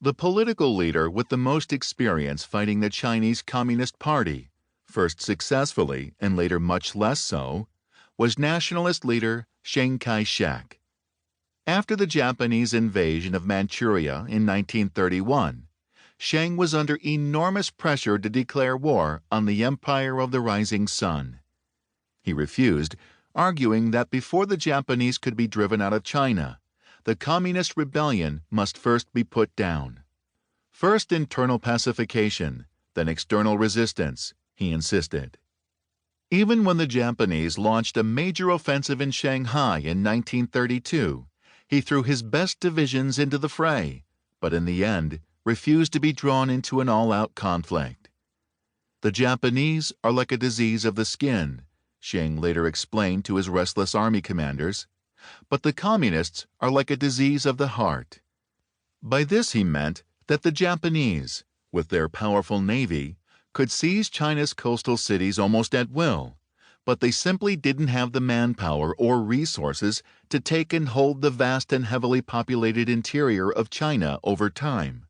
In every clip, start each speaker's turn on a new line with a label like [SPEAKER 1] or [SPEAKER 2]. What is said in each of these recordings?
[SPEAKER 1] The political leader with the most experience fighting the Chinese Communist Party, first successfully and later much less so, was nationalist leader Chiang Kai-shek. After the Japanese invasion of Manchuria in 1931, Chiang was under enormous pressure to declare war on the Empire of the Rising Sun. He refused, arguing that before the Japanese could be driven out of China, the communist rebellion must first be put down. First internal pacification, then external resistance, he insisted. Even when the Japanese launched a major offensive in Shanghai in 1932, he threw his best divisions into the fray, but in the end refused to be drawn into an all-out conflict. The Japanese are like a disease of the skin, Chiang later explained to his restless army commanders, but the communists are like a disease of the heart. By this he meant that the Japanese, with their powerful navy, could seize China's coastal cities almost at will, but they simply didn't have the manpower or resources to take and hold the vast and heavily populated interior of China over time.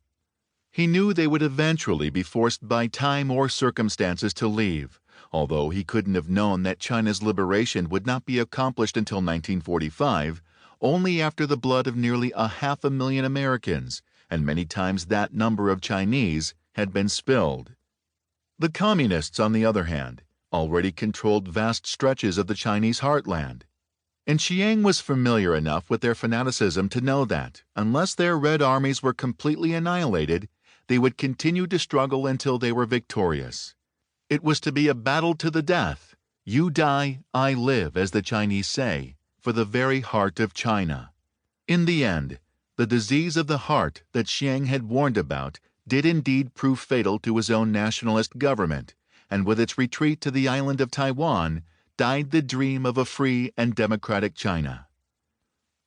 [SPEAKER 1] He knew they would eventually be forced by time or circumstances to leave, although he couldn't have known that China's liberation would not be accomplished until 1945, only after the blood of nearly 500,000 Americans, and many times that number of Chinese, had been spilled. The Communists, on the other hand, already controlled vast stretches of the Chinese heartland, and Chiang was familiar enough with their fanaticism to know that, unless their Red armies were completely annihilated, they would continue to struggle until they were victorious. It was to be a battle to the death. You die, I live, as the Chinese say, for the very heart of China. In the end, the disease of the heart that Chiang had warned about did indeed prove fatal to his own nationalist government, and with its retreat to the island of Taiwan, died the dream of a free and democratic China.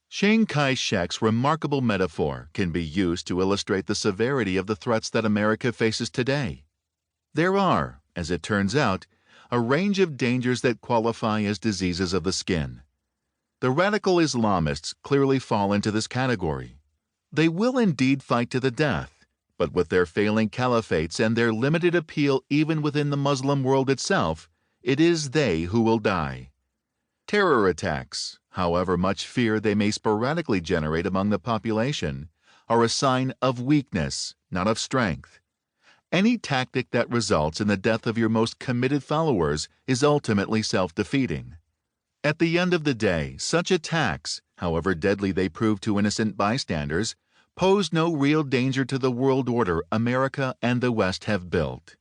[SPEAKER 1] Chiang Kai-shek's remarkable metaphor can be used to illustrate the severity of the threats that America faces today. There are, as it turns out, a range of dangers that qualify as diseases of the skin. The radical Islamists clearly fall into this category. They will indeed fight to the death, but with their failing caliphates and their limited appeal even within the Muslim world itself, it is they who will die. Terror attacks, however much fear they may sporadically generate among the population, are a sign of weakness, not of strength. Any tactic that results in the death of your most committed followers is ultimately self-defeating. At the end of the day, such attacks, however deadly they prove to innocent bystanders, pose no real danger to the world order America and the West have built.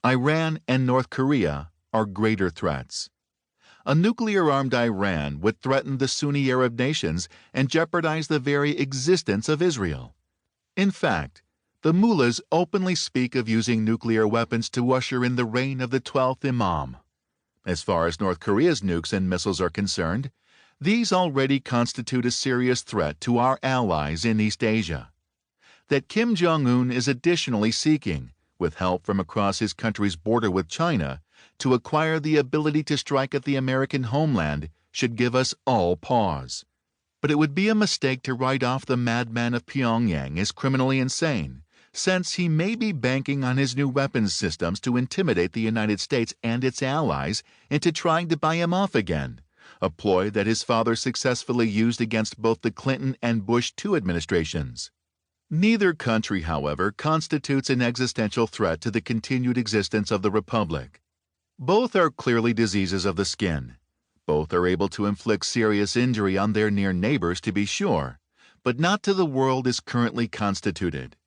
[SPEAKER 1] Iran and North Korea are greater threats. A nuclear-armed Iran would threaten the Sunni Arab nations and jeopardize the very existence of Israel. In fact, the mullahs openly speak of using nuclear weapons to usher in the reign of the 12th Imam. As far as North Korea's nukes and missiles are concerned, these already constitute a serious threat to our allies in East Asia. That Kim Jong-un is additionally seeking, with help from across his country's border with China, to acquire the ability to strike at the American homeland should give us all pause. But it would be a mistake to write off the madman of Pyongyang as criminally insane, since he may be banking on his new weapons systems to intimidate the United States and its allies into trying to buy him off again, a ploy that his father successfully used against both the Clinton and Bush II administrations. Neither country, however, constitutes an existential threat to the continued existence of the Republic. Both are clearly diseases of the skin. Both are able to inflict serious injury on their near neighbors, to be sure, but not to the world as currently constituted.